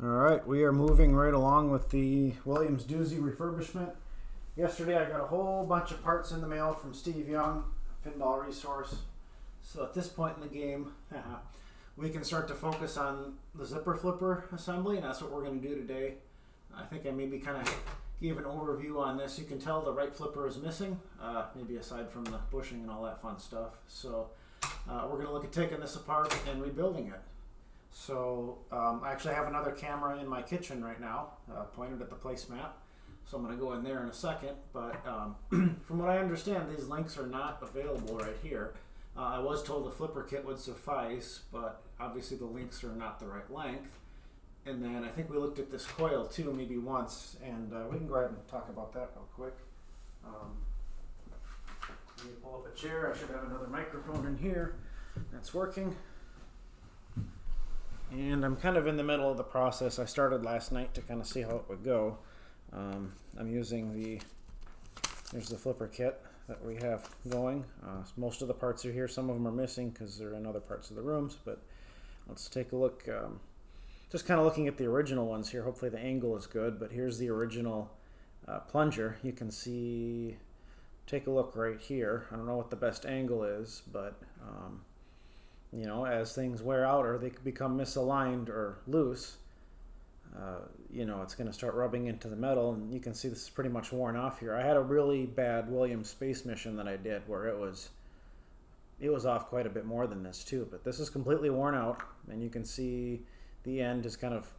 All right, we are moving right along with the Williams Doozie refurbishment. Yesterday I got a whole bunch of parts in the mail from Steve Young, Pinball Resource. So at this point in the game, we can start to focus on the zipper flipper assembly, and that's what we're going to do today. I think I maybe kind of gave an overview on this. You can tell the right flipper is missing, maybe aside from the bushing and all that fun stuff. So we're going to look at taking this apart and rebuilding it. So I actually have another camera in my kitchen right now, pointed at the placemat. So I'm going to go in there in a second. But from what I understand, these links are not available right here. I was told the flipper kit would suffice, but obviously the links are not the right length. And then I think we looked at this coil too, maybe once, and we can go ahead and talk about that real quick. Let me pull up a chair. I should have another microphone in here. That's working. And I'm kind of in the middle of the process. I started last night to kind of see how it would go. I'm using there's the flipper kit that we have going. Most of the parts are here. Some of them are missing because they're in other parts of the rooms, but let's take a look. Just kind of looking at the original ones here. Hopefully the angle is good, but here's the original plunger. You can see, take a look right here. I don't know what the best angle is, but you know, as things wear out or they become misaligned or loose, you know, it's going to start rubbing into the metal, and you can see this is pretty much worn off here. I had a really bad Williams space mission that I did where it was off quite a bit more than this too, but this is completely worn out, and you can see the end has kind of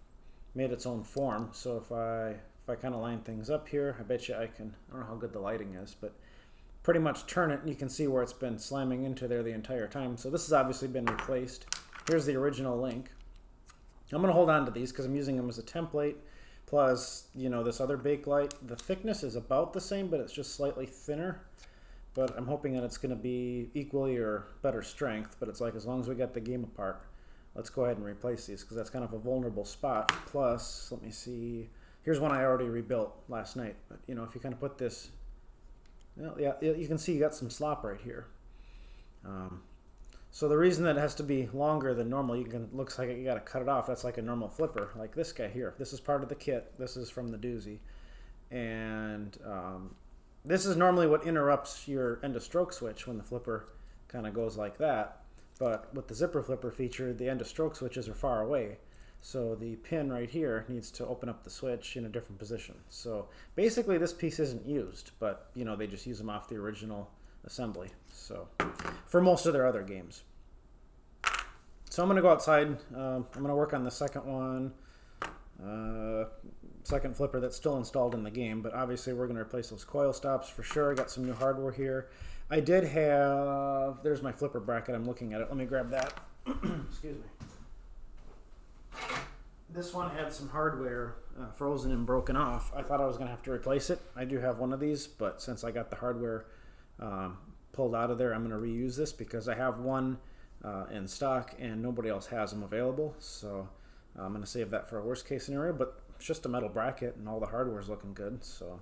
made its own form. So if I kind of line things up here, I bet you I don't know how good the lighting is, but pretty much turn it and you can see where it's been slamming into there the entire time. So this has obviously been replaced. Here's the original link. I'm going to hold on to these because I'm using them as a template. Plus, you know, this other Bakelite, the thickness is about the same, but it's just slightly thinner. But I'm hoping that it's going to be equally or better strength. But it's like, as long as we get the game apart, let's go ahead and replace these because that's kind of a vulnerable spot. Plus, let me see. Here's one I already rebuilt last night. But, you know, if you kind of put this, well, yeah, you can see you got some slop right here. So the reason that it has to be longer than normal, looks like you got to cut it off. That's like a normal flipper, like this guy here. This is part of the kit. This is from the Doozie, and this is normally what interrupts your end of stroke switch when the flipper kind of goes like that. But with the zipper flipper feature, the end of stroke switches are far away. So the pin right here needs to open up the switch in a different position. So basically this piece isn't used, but you know, they just use them off the original assembly. So for most of their other games. So I'm going to go outside. I'm going to work on the second one, second flipper that's still installed in the game, but obviously we're going to replace those coil stops for sure. I got some new hardware here. I did have, there's my flipper bracket. I'm looking at it. Let me grab that. Excuse me. This one had some hardware frozen and broken off. I thought I was going to have to replace it. I do have one of these, but since I got the hardware pulled out of there, I'm going to reuse this because I have one in stock and nobody else has them available. So I'm going to save that for a worst case scenario, but it's just a metal bracket and all the hardware is looking good. So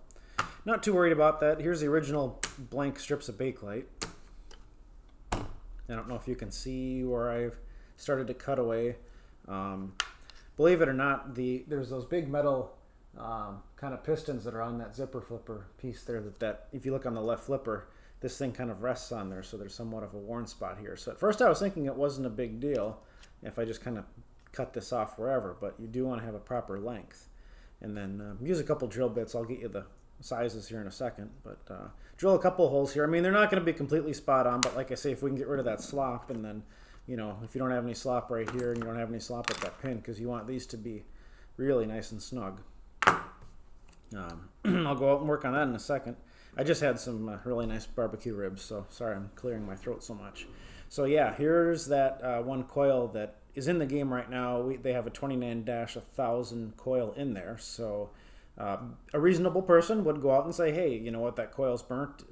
not too worried about that. Here's the original blank strips of Bakelite. I don't know if you can see where I've started to cut away. Believe it or not, there's those big metal kind of pistons that are on that zipper flipper piece there that if you look on the left flipper, this thing kind of rests on there, so there's somewhat of a worn spot here. So at first I was thinking it wasn't a big deal if I just kind of cut this off wherever, but you do want to have a proper length. And then use a couple drill bits. I'll get you the sizes here in a second, but drill a couple holes here. I mean, they're not going to be completely spot on, but like I say, if we can get rid of that slop, and then, you know, if you don't have any slop right here and you don't have any slop at that pin, because you want these to be really nice and snug. I'll go out and work on that in a second. I just had some really nice barbecue ribs, so sorry I'm clearing my throat so much. So yeah, here's that one coil that is in the game right now. They have a 29-1000 coil in there, so a reasonable person would go out and say, hey, you know what, that coil's burnt,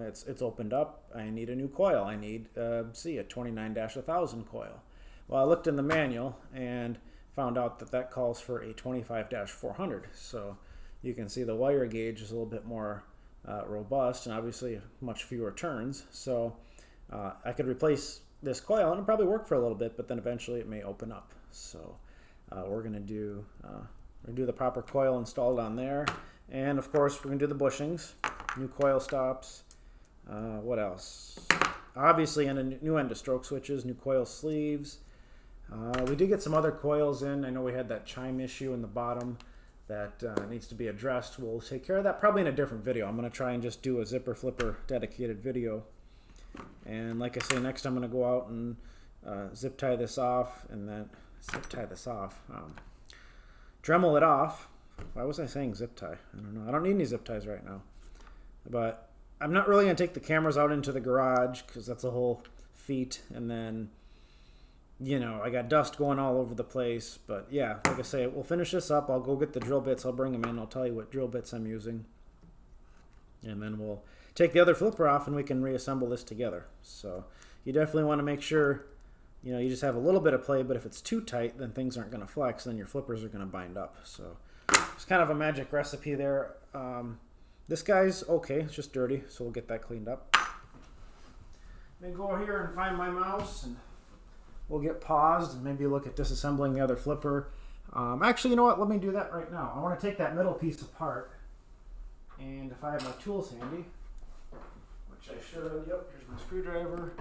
it's opened up, I need a new coil, I need, a 29-1000 coil. Well, I looked in the manual and found out that calls for a 25-400, so you can see the wire gauge is a little bit more robust and obviously much fewer turns, so I could replace this coil and it'll probably work for a little bit, but then eventually it may open up. So we're going to do the proper coil installed on there. And of course, we're going to do the bushings, new coil stops. What else? Obviously, and a new end of stroke switches, new coil sleeves. We did get some other coils in. I know we had that chime issue in the bottom that needs to be addressed. We'll take care of that probably in a different video. I'm going to try and just do a zipper flipper dedicated video. And like I say, next I'm going to go out and zip tie this off, and then Dremel it off. Why was I saying zip tie? I don't know. I don't need any zip ties right now. But I'm not really going to take the cameras out into the garage because that's a whole feat. And then, you know, I got dust going all over the place. But yeah, like I say, we'll finish this up. I'll go get the drill bits. I'll bring them in. I'll tell you what drill bits I'm using. And then we'll take the other flipper off and we can reassemble this together. So you definitely want to make sure, you know, you just have a little bit of play. But if it's too tight, then things aren't going to flex. Then your flippers are going to bind up. So it's kind of a magic recipe there. This guy's okay, it's just dirty, so we'll get that cleaned up. Then go here and find my mouse, and we'll get paused and maybe look at disassembling the other flipper. Actually, you know what? Let me do that right now. I want to take that middle piece apart, and if I have my tools handy, which I should have. Yep, here's my screwdriver.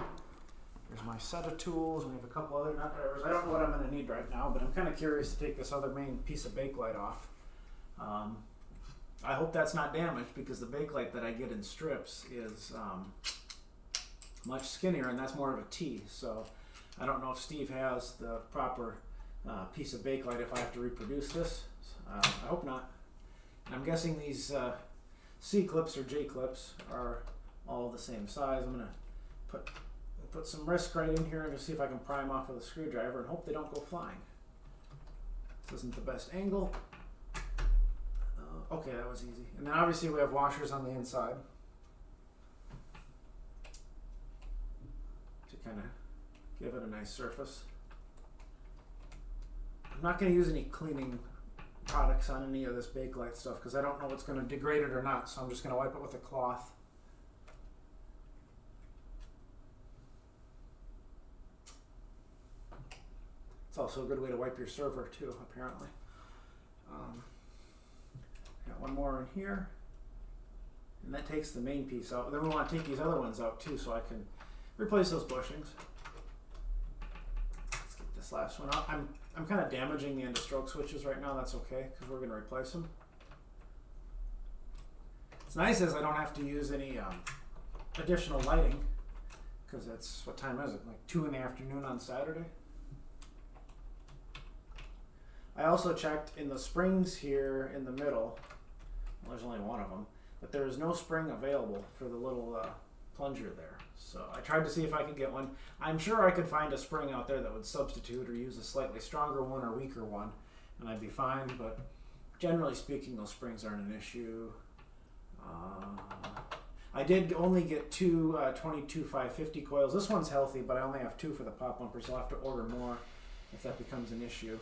Here's my set of tools. We have a couple other nut drivers. I don't know what I'm going to need right now, but I'm kind of curious to take this other main piece of Bakelite off. I hope that's not damaged because the Bakelite that I get in strips is much skinnier, and that's more of a T. So I don't know if Steve has the proper piece of Bakelite if I have to reproduce this. I hope not. And I'm guessing these C clips or J clips are all the same size. I'm going to put some risk right in here and just see if I can pry them off with a screwdriver and hope they don't go flying. This isn't the best angle. Okay, that was easy. And then obviously we have washers on the inside to kind of give it a nice surface. I'm not going to use any cleaning products on any of this Bakelite stuff because I don't know what's going to degrade it or not, so I'm just going to wipe it with a cloth. It's also a good way to wipe your server too, apparently. Got one more in here, and that takes the main piece out. Then we want to take these other ones out too so I can replace those bushings. Let's get this last one out. I'm kind of damaging the end of stroke switches right now. That's okay because we're going to replace them. What's nice is I don't have to use any additional lighting because it's, what time is it? Like 2 in the afternoon on Saturday. I also checked in the springs here in the middle. Well, there's only one of them, but there is no spring available for the little plunger there. So I tried to see if I could get one. I'm sure I could find a spring out there that would substitute or use a slightly stronger one or weaker one, and I'd be fine. But generally speaking, those springs aren't an issue. I did only get two 22-550 coils. This one's healthy, but I only have 2 for the pop bumper, so I'll have to order more if that becomes an issue.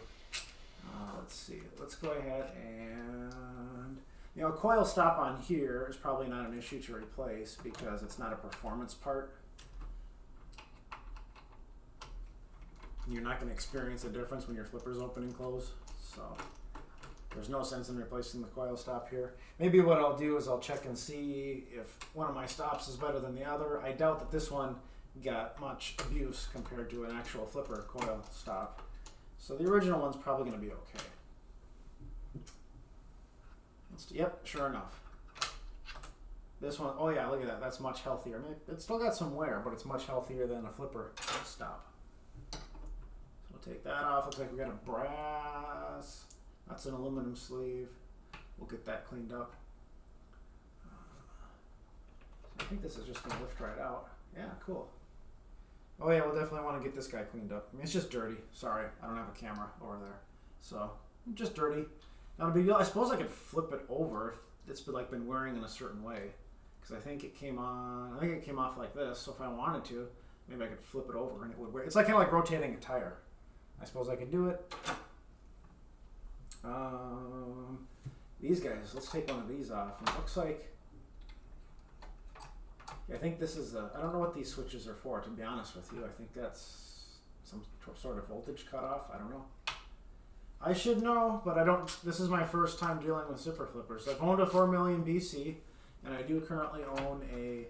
Let's see. Let's go ahead and, you know, a coil stop on here is probably not an issue to replace because it's not a performance part. You're not going to experience a difference when your flippers open and close, so there's no sense in replacing the coil stop here. Maybe what I'll do is I'll check and see if one of my stops is better than the other. I doubt that this one got much abuse compared to an actual flipper coil stop. So the original one's probably going to be okay. Yep, sure enough. This one, oh yeah, look at that. That's much healthier. It's still got some wear, but it's much healthier than a flipper stop. So we'll take that off. Looks like we got a brass. That's an aluminum sleeve. We'll get that cleaned up. So I think this is just going to lift right out. Yeah, cool. Oh yeah, we'll definitely want to get this guy cleaned up. I mean, it's just dirty. Sorry, I don't have a camera over there. So, just dirty. Not a big deal. I suppose I could flip it over if it's been wearing in a certain way. Because I think it came off like this. So if I wanted to, maybe I could flip it over and it would wear. It's kind of like rotating a tire. I suppose I could do it. These guys, let's take one of these off. And it looks like, yeah, I think this is I don't know what these switches are for, to be honest with you. I think that's some sort of voltage cutoff. I don't know. I should know, but I don't. This is my first time dealing with zipper flippers. I've owned a 4 million BC, and I do currently own a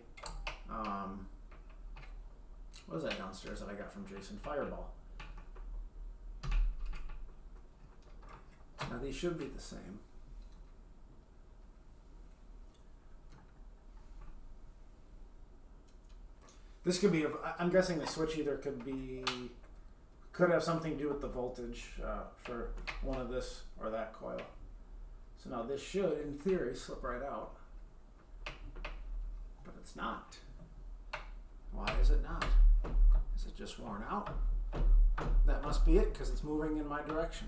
what is that downstairs that I got from Jason? Fireball. Now these should be the same. This could be, I'm guessing the switch either could have something to do with the voltage for one of this or that coil. So now this should, in theory, slip right out. But it's not. Why is it not? Is it just worn out? That must be it, because it's moving in my direction.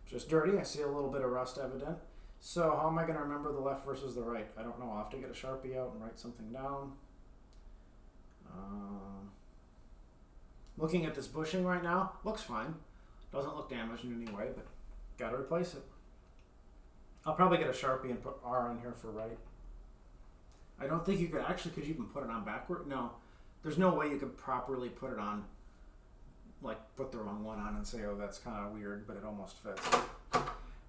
Just dirty. I see a little bit of rust evident. So how am I going to remember the left versus the right? I don't know. I'll have to get a Sharpie out and write something down. Looking at this bushing right now, looks fine. Doesn't look damaged in any way, but got to replace it. I'll probably get a Sharpie and put R on here for right. I don't think you could you even put it on backward? No. There's no way you could properly put it on, like put the wrong one on and say, oh, that's kind of weird, but it almost fits.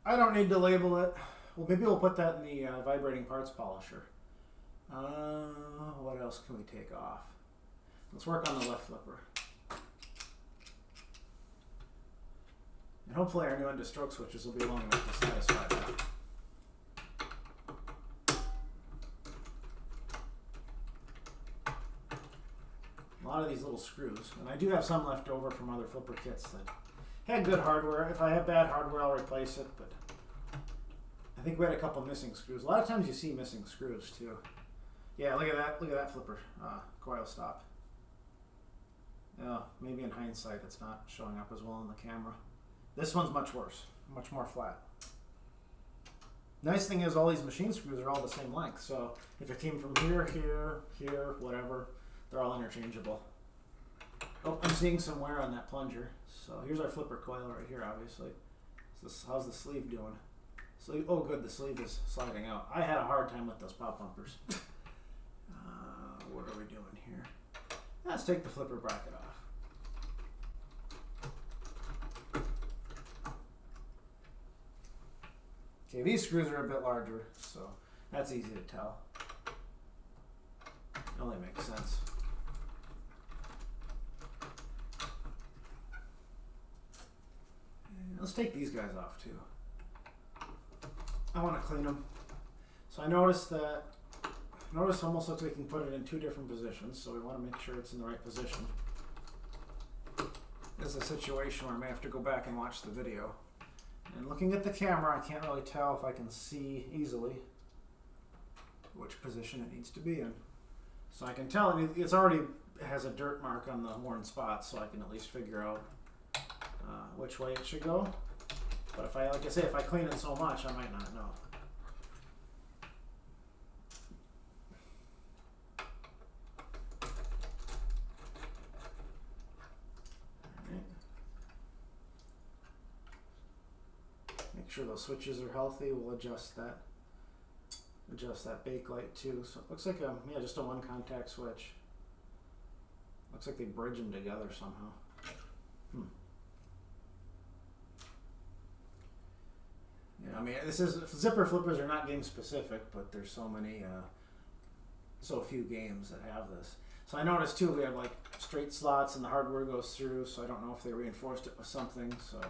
I don't need to label it. Well, maybe we'll put that in the vibrating parts polisher. What else can we take off? Let's work on the left flipper. And hopefully our new end of stroke switches will be long enough to satisfy that. A lot of these little screws, and I do have some left over from other flipper kits that had good hardware. If I have bad hardware, I'll replace it, but I think we had a couple missing screws. A lot of times you see missing screws too. Yeah, look at that flipper coil stop. Yeah, maybe in hindsight it's not showing up as well on the camera. This one's much worse, much more flat. Nice thing is all these machine screws are all the same length, so if it came from here, here, here, whatever, they're all interchangeable. Oh, I'm seeing some wear on that plunger. So here's our flipper coil right here, obviously. So how's the sleeve doing? Sleeve, oh good, the sleeve is sliding out. I had a hard time with those pop bumpers. What are we doing here? Let's take the flipper bracket off. Okay, these screws are a bit larger, so that's easy to tell. It only makes sense. And let's take these guys off too. I want to clean them. So I noticed almost looks like we can put it in two different positions, so we want to make sure it's in the right position. This is a situation where I may have to go back and watch the video. And looking at the camera, I can't really tell if I can see easily which position it needs to be in. So I can tell it's already has a dirt mark on the worn spot, so I can at least figure out which way it should go. But if like I say, if I clean it so much, I might not know. Make sure those switches are healthy. We'll adjust that bakelite too. So it looks like just a one contact switch. Looks like they bridge them together somehow. Yeah, I mean, zipper flippers are not game specific, but there's so few games that have this. So I noticed too, we have like straight slots and the hardware goes through, so I don't know if they reinforced it with something. So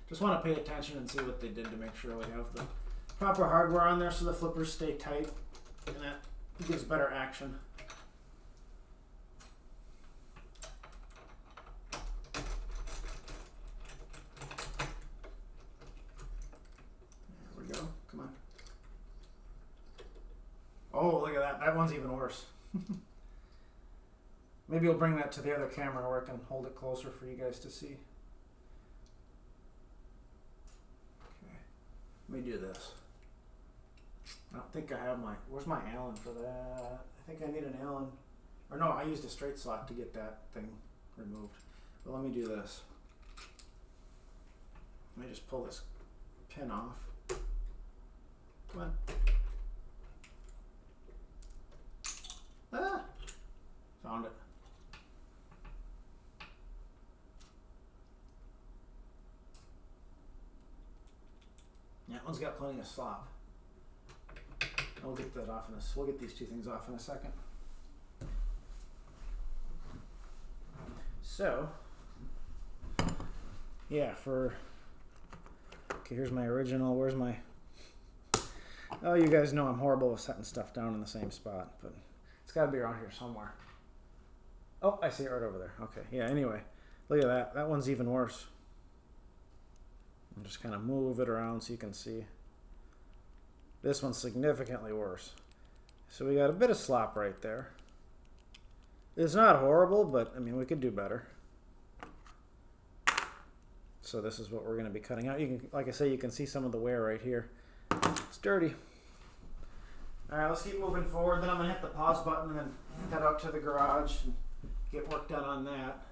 just want to pay attention and see what they did to make sure we have the proper hardware on there so the flippers stay tight and that gives better action. There we go. Come on. Oh, look at that. That one's even worse. Maybe we'll bring that to the other camera where I can hold it closer for you guys to see. Let me do this. I don't think I have where's my Allen for that? I think I need an Allen. Or no, I used a straight slot to get that thing removed. But let me do this. Let me just pull this pin off. Come on. Ah! Found it. one's got plenty of slop. We'll get that off in this. We'll get these two things off in a second. So, yeah, okay, here's my original. Where's my... Oh, you guys know I'm horrible with setting stuff down in the same spot, but it's got to be around here somewhere. Oh, I see it right over there. Okay, yeah, anyway, look at that. That one's even worse. I'll just kind of move it around so you can see. This one's significantly worse. So we got a bit of slop right there. It's not horrible, but I mean, we could do better. So this is what we're going to be cutting out. You can, like I say, you can see some of the wear right here. It's dirty. All right, let's keep moving forward. Then I'm going to hit the pause button and then head out to the garage and get work done on that.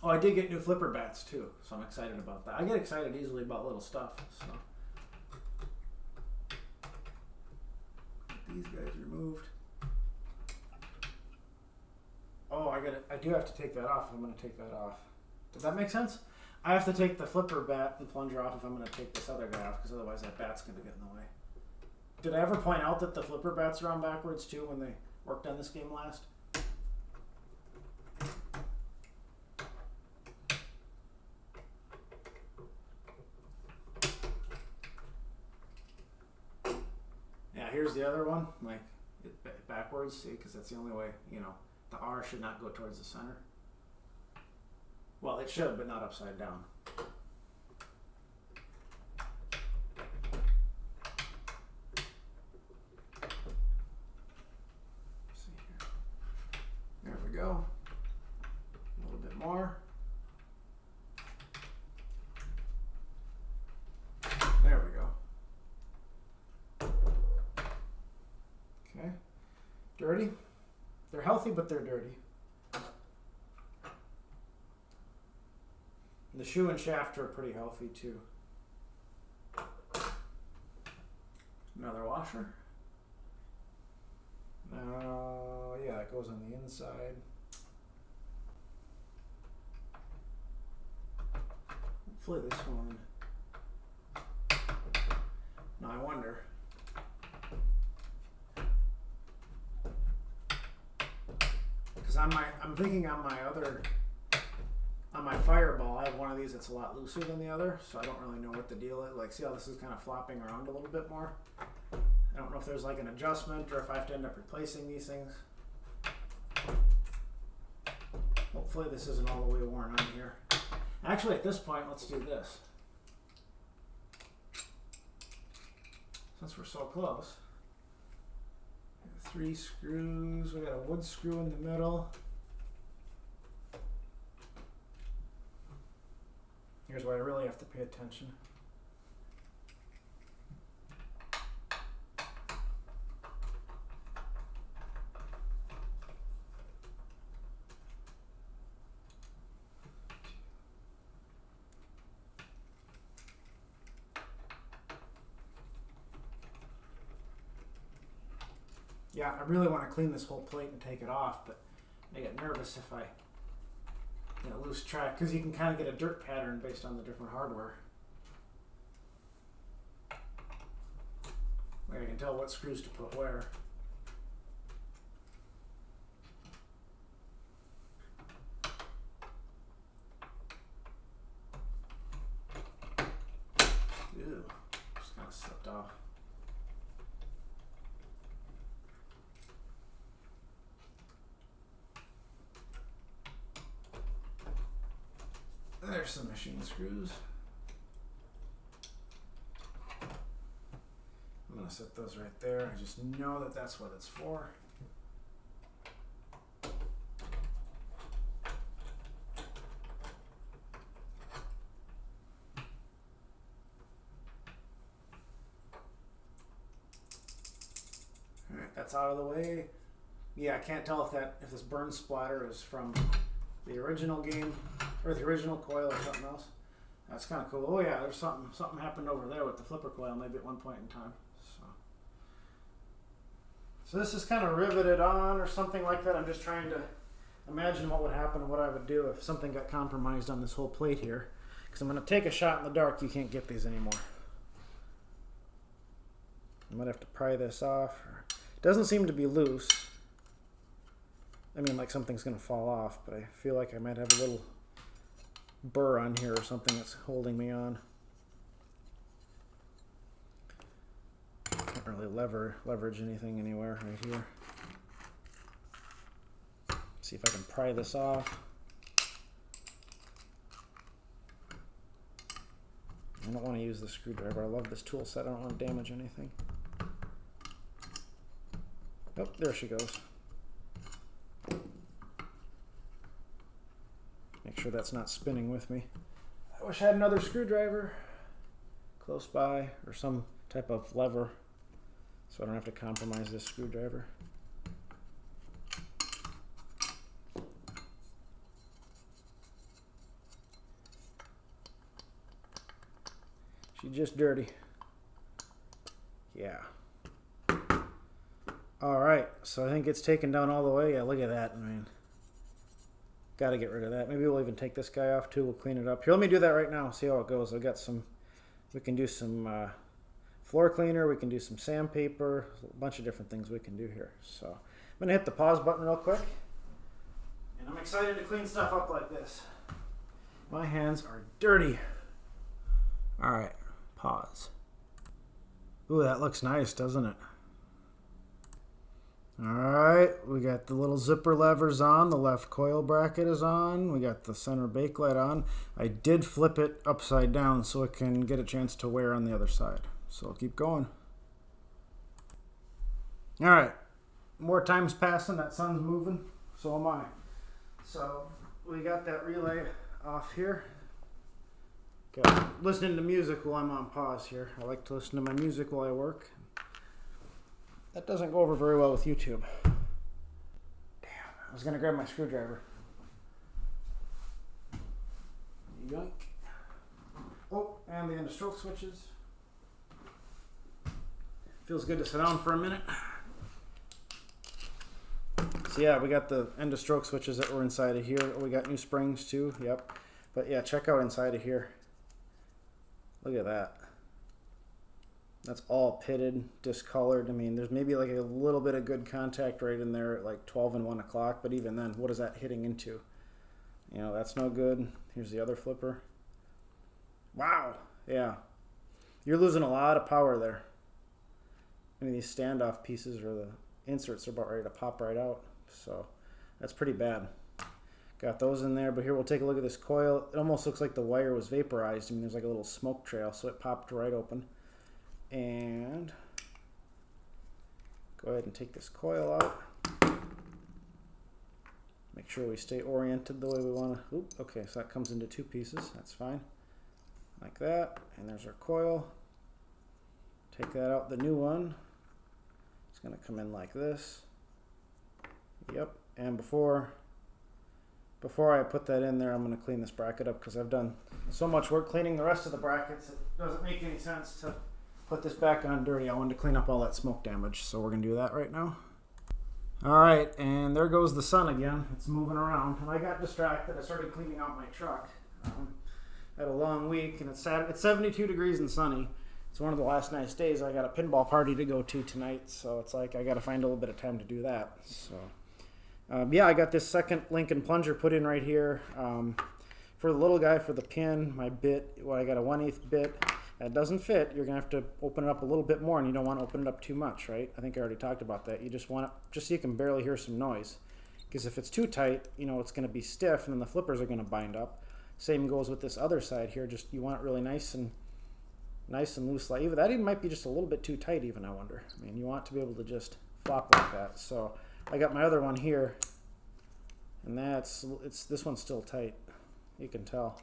Oh, I did get new flipper bats too, so I'm excited about that. I get excited easily about little stuff. So get these guys removed. Oh, I do have to take that off. I'm going to take that off. Does that make sense? I have to take the flipper bat and plunger off if I'm going to take this other guy off, because otherwise that bat's going to get in the way. Did I ever point out that the flipper bats are on backwards too when they worked on this game last? Yeah, here's the other one, like backwards, see, because that's the only way, you know, the R should not go towards the center. Well, it should, but not upside down. See here. There we go. A little bit more. There we go. Okay. Dirty. They're healthy, but they're dirty. The shoe and shaft are pretty healthy too. Another washer. Yeah, it goes on the inside. Hopefully this one. Now I wonder. Because I'm thinking on my Fireball, I have one of these that's a lot looser than the other, so I don't really know what the deal is. Like, see how this is kind of flopping around a little bit more? I don't know if there's like an adjustment or if I have to end up replacing these things. Hopefully this isn't all the way worn on here. Actually, at this point, let's do this. Since we're so close. 3 screws, we got a wood screw in the middle. Here's where I really have to pay attention. Yeah, I really want to clean this whole plate and take it off, but I get nervous if I lose track, because you can kind of get a dirt pattern based on the different hardware. Like I can tell what screws to put where. Ew, just kind of slipped off. There's some machine screws. I'm going to set those right there. I just know that that's what it's for. Alright, that's out of the way. Yeah, I can't tell if this burn splatter is from the original game or the original coil or something else. That's kind of cool. Oh yeah, there's something happened over there with the flipper coil maybe at one point in time. So this is kind of riveted on or something like that. I'm just trying to imagine what would happen and what I would do if something got compromised on this whole plate here. because I'm going to take a shot in the dark. You can't get these anymore. I might have to pry this off. It doesn't seem to be loose. I mean, like something's going to fall off, but I feel like I might have a little burr on here or something that's holding me on. Can't really leverage anything anywhere right here. See if I can pry this off. I don't want to use the screwdriver. I love this tool set. I don't want to damage anything. Oh, there she goes. Make sure that's not spinning with me. I wish I had another screwdriver close by or some type of lever so I don't have to compromise this screwdriver. She's just dirty. Yeah. All right, so I think it's taken down all the way. Yeah, look at that. I mean, got to get rid of that. Maybe we'll even take this guy off too. We'll clean it up. Here, let me do that right now. See how it goes. I've got some, we can do some floor cleaner. We can do some sandpaper. A bunch of different things we can do here. So I'm going to hit the pause button real quick. And I'm excited to clean stuff up like this. My hands are dirty. All right, pause. Ooh, that looks nice, doesn't it? All right, we got the little zipper levers on. The left coil bracket is on. We got the center bakelite on. I did flip it upside down so it can get a chance to wear on the other side. So I'll keep going. All right, more time's passing. That sun's moving. So am I. So we got that relay off here. Got listening to music while I'm on pause here. I like to listen to my music while I work. That doesn't go over very well with YouTube. Damn, I was gonna grab my screwdriver. Yoink. Oh, and the end of stroke switches. Feels good to sit down for a minute. So yeah, we got the end of stroke switches that were inside of here. We got new springs too, yep. But yeah, check out inside of here. Look at that. That's all pitted, discolored. I mean, there's maybe like a little bit of good contact right in there at like 12 and 1 o'clock, but even then, what is that hitting into? You know, that's no good. Here's the other flipper. Wow, yeah. You're losing a lot of power there. I mean, these standoff pieces or the inserts are about ready to pop right out, so that's pretty bad. Got those in there, but here we'll take a look at this coil. It almost looks like the wire was vaporized. I mean, there's like a little smoke trail, so it popped right open. And go ahead and take this coil out. Make sure we stay oriented the way we want to. Oop, okay, so that comes into two pieces. That's fine. Like that. And there's our coil. Take that out. The new one. It's going to come in like this. Yep. And before I put that in there, I'm going to clean this bracket up because I've done so much work cleaning the rest of the brackets. It doesn't make any sense to put this back on dirty. I wanted to clean up all that smoke damage, so we're going to do that right now. All right, and there goes the sun again. It's moving around, and I got distracted. I started cleaning out my truck. I had a long week, and it's 72 degrees and sunny. It's one of the last nice days. I got a pinball party to go to tonight, so it's like I got to find a little bit of time to do that. So, yeah, I got this second Lincoln plunger put in right here. For the little guy, for the pin, my bit, well, I got a 1/8 bit. That doesn't fit. You're going to have to open it up a little bit more, and you don't want to open it up too much, right? I think I already talked about that. You just want it just so you can barely hear some noise. Because if it's too tight, you know, it's going to be stiff, and then the flippers are going to bind up. Same goes with this other side here. Just you want it really nice and loose. Like even that even might be just a little bit too tight even, I wonder. I mean, you want to be able to just flop like that. So I got my other one here, and this one's still tight. You can tell.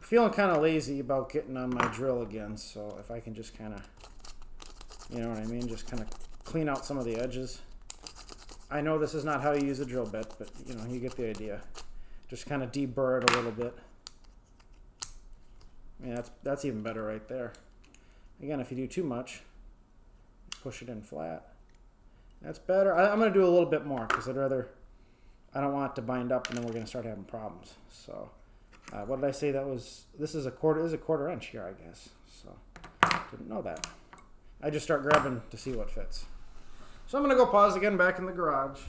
Feeling kind of lazy about getting on my drill again, so if I can just kind of, you know what I mean, just kind of clean out some of the edges. I know this is not how you use a drill bit, but you know, you get the idea. Just kind of deburr it a little bit. Yeah, that's even better right there. Again, if you do too much, push it in flat. That's better. I'm going to do a little bit more because I don't want it to bind up and then we're going to start having problems. So What did I say that was? This is a quarter inch here, I guess. So didn't know that. I just start grabbing to see what fits. So I'm gonna go pause again back in the garage.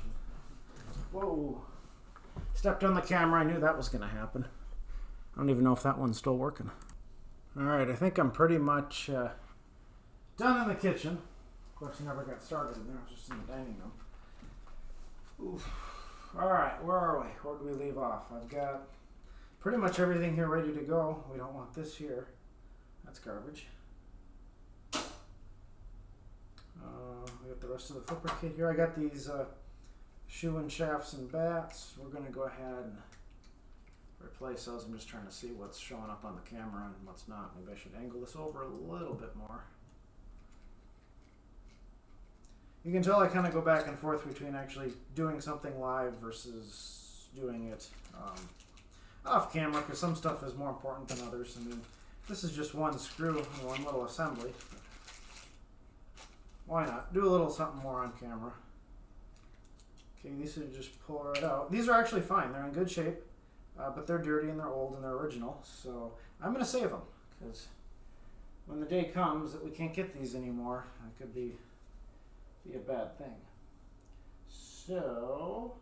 Whoa! Stepped on the camera. I knew that was gonna happen. I don't even know if that one's still working. All right, I think I'm pretty much done in the kitchen. Of course, I never got started in there. I was just in the dining room. Oof. All right, where are we? Where did we leave off? I've got pretty much everything here ready to go. We don't want this here. That's garbage. We got the rest of the flipper kit here. I got these shoe and shafts and bats. We're going to go ahead and replace those. I'm just trying to see what's showing up on the camera and what's not. Maybe I should angle this over a little bit more. You can tell I kind of go back and forth between actually doing something live versus doing it off camera, because some stuff is more important than others. I mean, this is just one screw and one little assembly. Why not? Do a little something more on camera. Okay, these should just pull right out. These are actually fine. They're in good shape, but they're dirty and they're old and they're original. So I'm going to save them, because when the day comes that we can't get these anymore, it could be a bad thing. So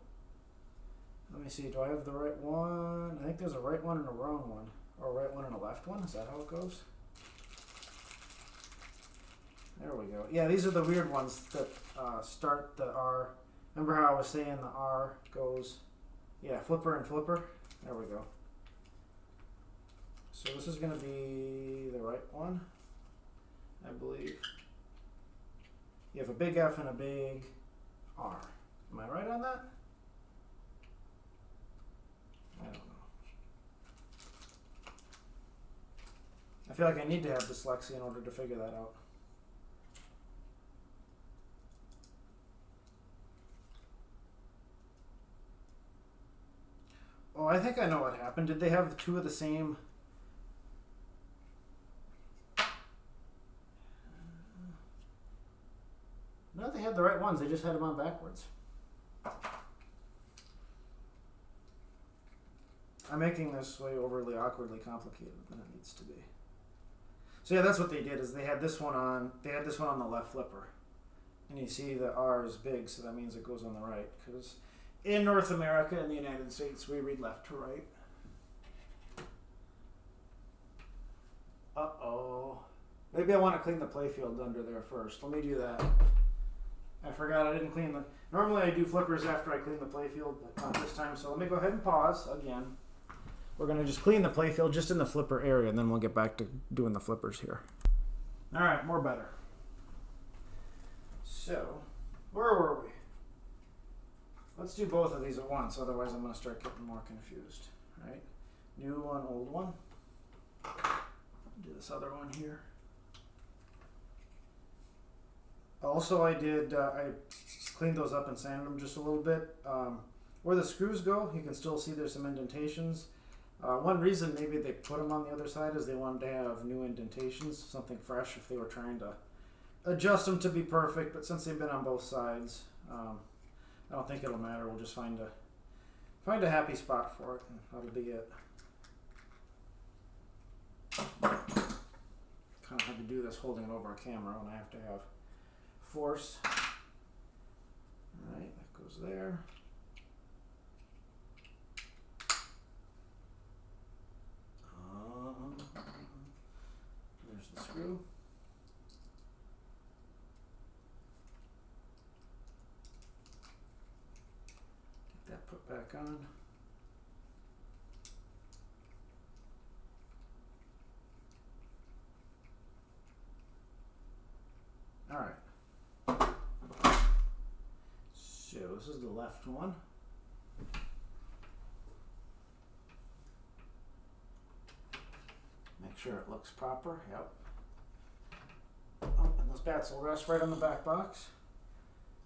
let me see. Do I have the right one? I think there's a right one and a wrong one, or a right one and a left one. Is that how it goes? There we go. Yeah, these are the weird ones that start the R. Remember how I was saying the R goes, yeah, flipper and flipper? There we go. So this is going to be the right one, I believe. You have a big F and a big R. Am I right on that? I don't know. I feel like I need to have dyslexia in order to figure that out. Oh, I think I know what happened. Did they have two of the same? No, they had the right ones. They just had them on backwards. I'm making this way overly awkwardly complicated than it needs to be. So yeah, that's what they did. Is they had this one on. They had this one on the left flipper, and you see the R is big, so that means it goes on the right. Because in North America, in the United States, we read left to right. Uh-oh. Maybe I want to clean the playfield under there first. Let me do that. I forgot I didn't clean the... Normally I do flippers after I clean the playfield, but not this time. So let me go ahead and pause again. We're going to just clean the playfield just in the flipper area, and then we'll get back to doing the flippers here. All right, more better. So, where were we? Let's do both of these at once, otherwise I'm going to start getting more confused. All right, new one, old one. Do this other one here. Also, I cleaned those up and sanded them just a little bit. Where the screws go, you can still see there's some indentations. One reason maybe they put them on the other side is they wanted to have new indentations, something fresh if they were trying to adjust them to be perfect. But since they've been on both sides, I don't think it'll matter. We'll just find a happy spot for it, and that'll be it. Kind of hard to do this holding it over a camera when I have to have force. All right, that goes there. There's the screw. Get that put back on. All right. So this is the left one. Make sure it looks proper. Yep. Oh, and those bats will rest right on the back box.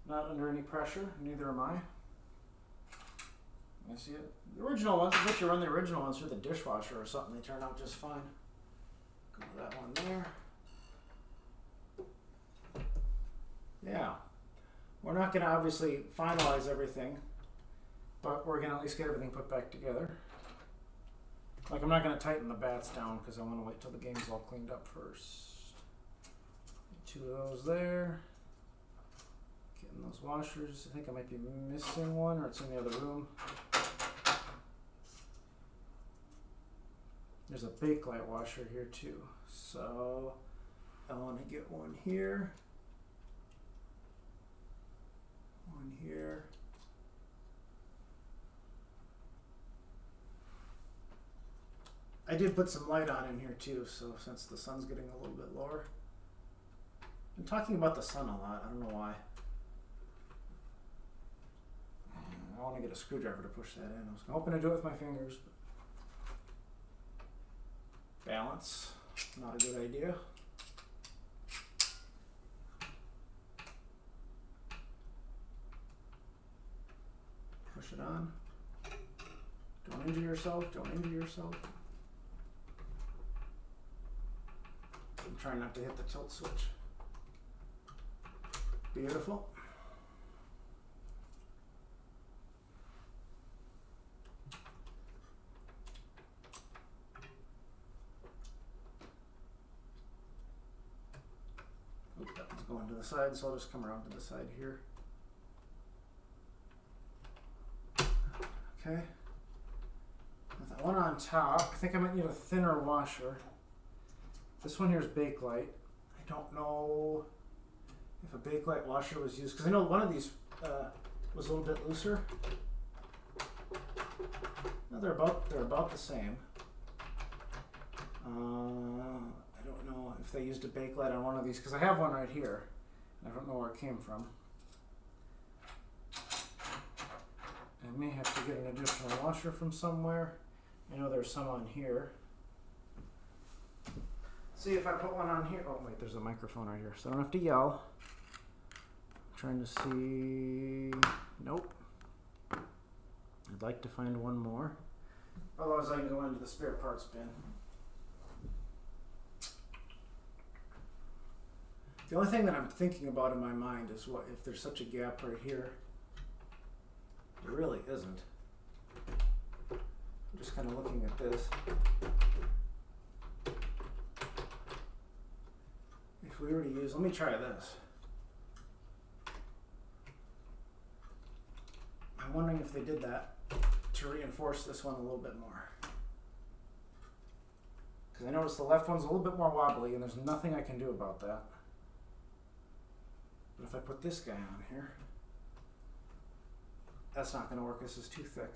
Not under any pressure. Neither am I. I see it. The original ones, I bet you run the original ones through the dishwasher or something. They turn out just fine. Go to that one there. Yeah. We're not going to obviously finalize everything, but we're going to at least get everything put back together. Like, I'm not going to tighten the bats down because I want to wait till the game's all cleaned up first. 2 of those there. Getting those washers. I think I might be missing one, or it's in the other room. There's a Bakelite washer here too. So I want to get one here. One here. I did put some light on in here too, so since the sun's getting a little bit lower. I'm talking about the sun a lot, I don't know why. I want to get a screwdriver to push that in. I was hoping to do it with my fingers, but balance, not a good idea. Push it on. Don't injure yourself, don't injure yourself. I'm trying not to hit the tilt switch. Beautiful. Oop, that one's going to the side, so I'll just come around to the side here. Okay. With that one on top, I think I might need a thinner washer. This one here is Bakelite. I don't know if a Bakelite washer was used, because I know one of these was a little bit looser. No, they're about the same. I don't know if they used a Bakelite on one of these, because I have one right here. I don't know where it came from. I may have to get an additional washer from somewhere. I know there's some on here. See if I put one on here. Oh wait, there's a microphone right here, so I don't have to yell. I'm trying to see. Nope. I'd like to find one more. Otherwise I can go into the spare parts bin. The only thing that I'm thinking about in my mind is what if there's such a gap right here. There really isn't. I'm just kind of looking at this. If we were to use, let me try this. I'm wondering if they did that to reinforce this one a little bit more. Because I noticed the left one's a little bit more wobbly and there's nothing I can do about that. But if I put this guy on here, that's not going to work. This is too thick.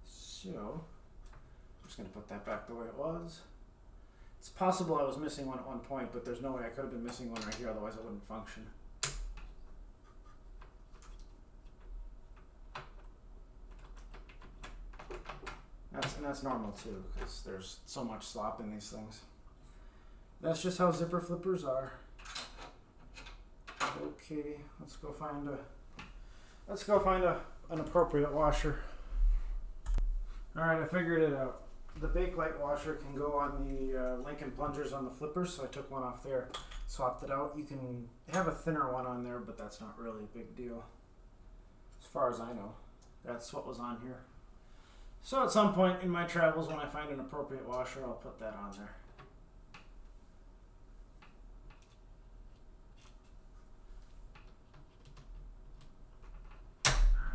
So, I'm just going to put that back the way it was. It's possible I was missing one at one point, but there's no way I could have been missing one right here, otherwise it wouldn't function. That's normal too, because there's so much slop in these things. That's just how zipper flippers are. Okay, let's go find an appropriate washer. All right, I figured it out. The Bakelite washer can go on the Lincoln plungers on the flippers, so I took one off there, swapped it out. You can have a thinner one on there, but that's not really a big deal. As far as I know, that's what was on here. So at some point in my travels, when I find an appropriate washer, I'll put that on there.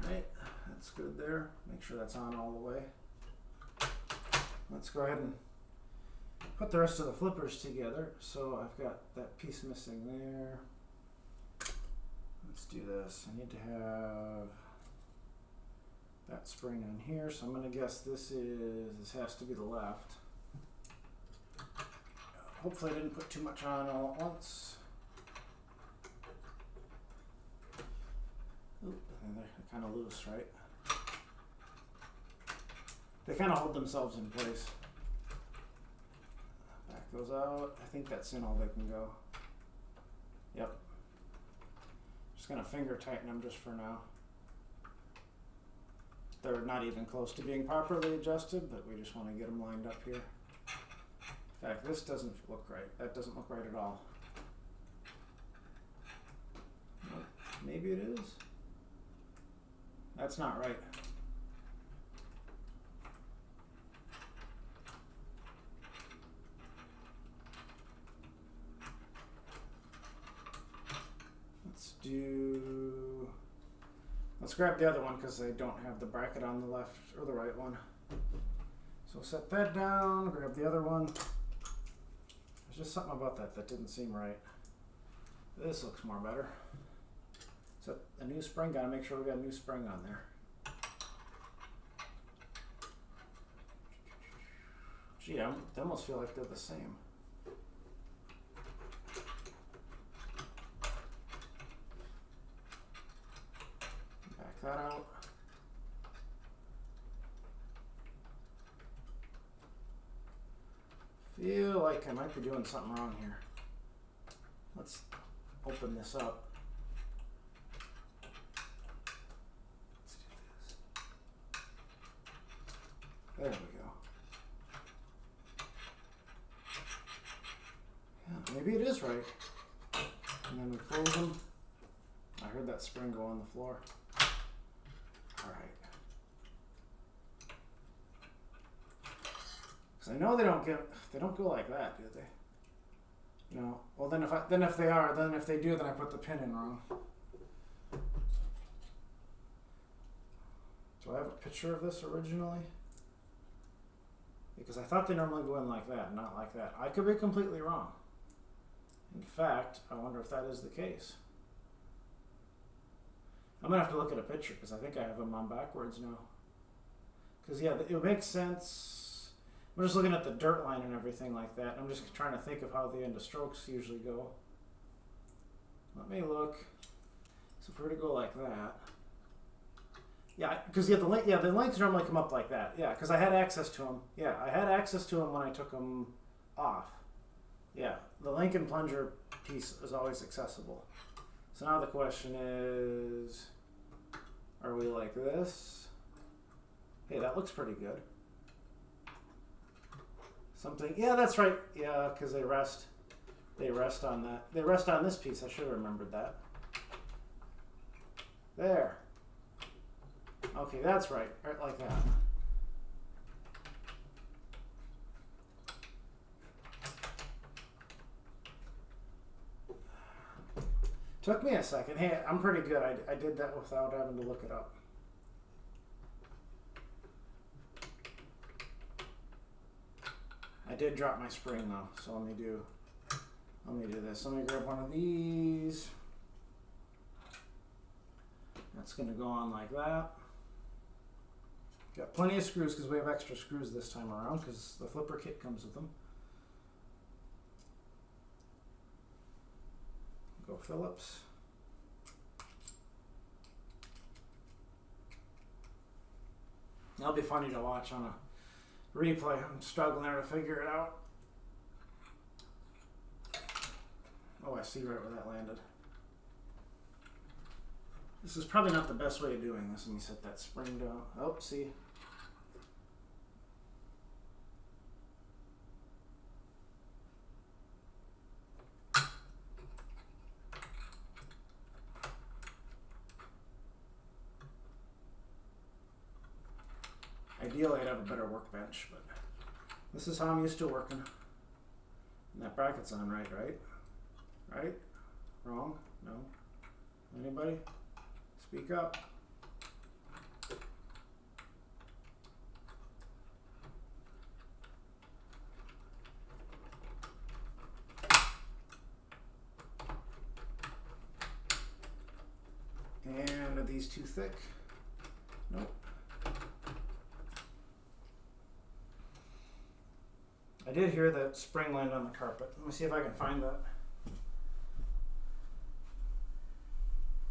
Alright, that's good there. Make sure that's on all the way. Let's go ahead and put the rest of the flippers together. So I've got that piece missing there. Let's do this. I need to have that spring on here, so I'm going to guess this has to be the left. Hopefully I didn't put too much on all at once. Ooh, they're kind of loose, right? They kind of hold themselves in place. Back those out. I think that's in all they can go. Yep. Just going to finger tighten them just for now. They're not even close to being properly adjusted, but we just want to get them lined up here. In fact, this doesn't look right. That doesn't look right at all. Maybe it is. That's not right. let's grab the other one because I don't have the bracket on the left or the right one. So set that down, grab the other one. There's just something about that that didn't seem right. This looks more better. So a new spring, gotta make sure we got a new spring on there. Gee, they almost feel like they're the same. Back that out. Feel like I might be doing something wrong here. Let's open this up. Let's do this. There we go. Yeah, maybe it is right. And then we close them. I heard that spring go on the floor. All right. Because I know they don't go like that, do they? No. Well, then if they do, then I put the pin in wrong. Do I have a picture of this originally? Because I thought they normally go in like that, not like that. I could be completely wrong. In fact, I wonder if that is the case. I'm gonna have to look at a picture because I think I have them on backwards now. Because yeah, it would make sense. I'm just looking at the dirt line and everything like that. I'm just trying to think of how the end of strokes usually go. Let me look. So if we were to go like that. Yeah, because the links normally come up like that. Yeah, because I had access to them. Yeah, I had access to them when I took them off. Yeah, the link and plunger piece is always accessible. So now the question is, are we like this? Hey, that looks pretty good. Something, yeah, that's right. Yeah, because they rest on that. They rest on this piece. I should have remembered that. There. Okay, that's right. Right like that. Took me a second. Hey, I'm pretty good. I did that without having to look it up. I did drop my spring though, so let me do this. Let me grab one of these. That's gonna go on like that. Got plenty of screws because we have extra screws this time around because the flipper kit comes with them. Go Phillips. That'll be funny to watch on a replay. I'm struggling there to figure it out. Oh, I see right where that landed. This is probably not the best way of doing this. Let me set that spring down. Oh, see. Ideally, I'd have a better workbench, but this is how I'm used to working. And that bracket's on right? Right? Wrong? No? Anybody? Speak up. And are these too thick? Nope. I did hear that spring land on the carpet. Let me see if I can find that.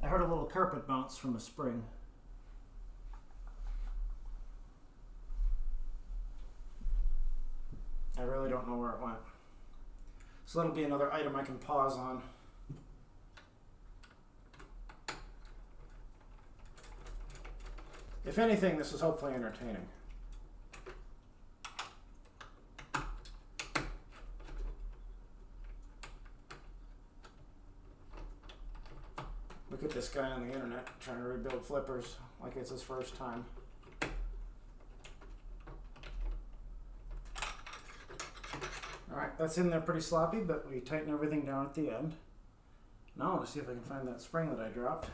I heard a little carpet bounce from a spring. I really don't know where it went. So that'll be another item I can pause on. If anything, this is hopefully entertaining. Look at this guy on the internet trying to rebuild flippers like it's his first time. Alright, that's in there pretty sloppy, but we tighten everything down at the end. Now to see if I can find that spring that I dropped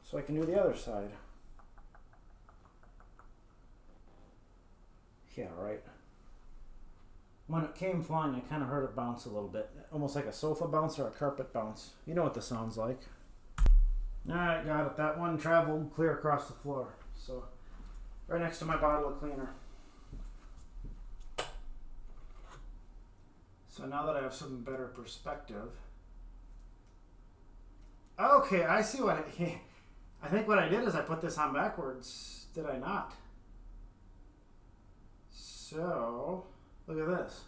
so I can do the other side. Yeah, right. When it came flying, I kind of heard it bounce a little bit. Almost like a sofa bounce or a carpet bounce. You know what this sounds like. Alright, got it. That one traveled clear across the floor. So, right next to my bottle of cleaner. So now that I have some better perspective. Okay, I see what I think what I did is I put this on backwards. Did I not? So, look at this.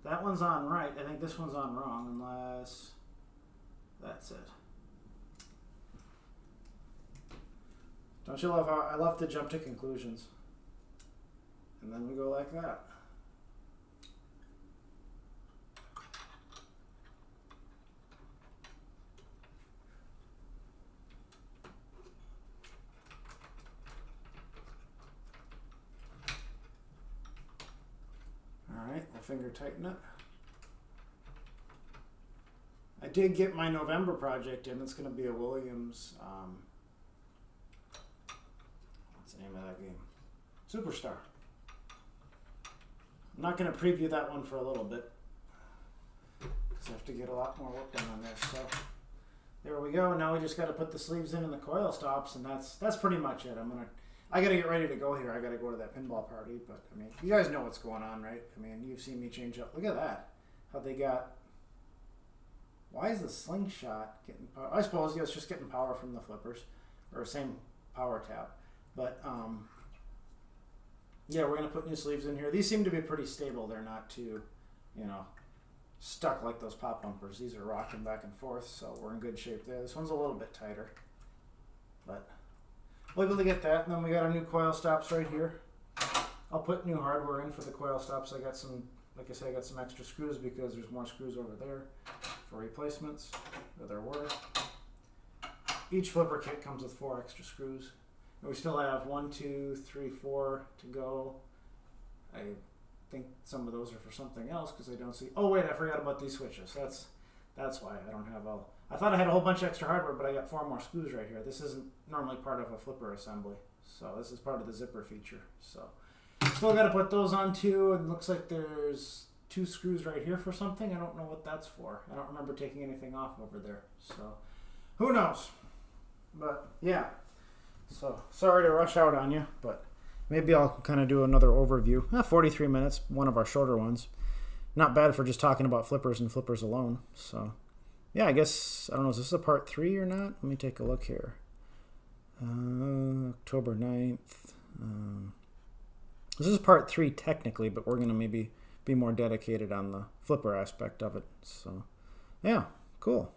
That one's on right. I think this one's on wrong unless that's it. Don't you love how I love to jump to conclusions? And then we go like that. Alright, we'll finger tighten it. I did get my November project in. It's going to be a Williams, what's the name of that game? Superstar. I'm not going to preview that one for a little bit because I have to get a lot more work done on this. So there we go. Now we just got to put the sleeves in and the coil stops, and that's pretty much it. I got to get ready to go here. I got to go to that pinball party, but I mean, you guys know what's going on, right? I mean, you've seen me change up. Look at that. How they got. Why is the slingshot getting power? I suppose it's just getting power from the flippers, or same power tap. But yeah, we're gonna put new sleeves in here. These seem to be pretty stable. They're not too, stuck like those pop bumpers. These are rocking back and forth, so we're in good shape there. This one's a little bit tighter, but we'll be able to get that. And then we got our new coil stops right here. I'll put new hardware in for the coil stops. I got some, like I said, I got some extra screws because there's more screws over there for replacements, or there were. Each flipper kit comes with 4 extra screws. And we still have 1, 2, 3, 4 to go. I think some of those are for something else because I don't see. Oh wait, I forgot about these switches. That's why I don't have all. I thought I had a whole bunch of extra hardware, but I got 4 more screws right here. This isn't normally part of a flipper assembly, so this is part of the zipper feature. So still got to put those on too. And looks like there's 2 screws right here for something. I don't know what that's for. I don't remember taking anything off over there. So who knows? But yeah. So sorry to rush out on you, but maybe I'll kind of do another overview. 43 minutes, one of our shorter ones. Not bad for just talking about flippers and flippers alone. So yeah, I guess, I don't know, is this a part 3 or not? Let me take a look here. October 9th. This is part 3 technically, but we're going to maybe be more dedicated on the flipper aspect of it. So yeah, cool.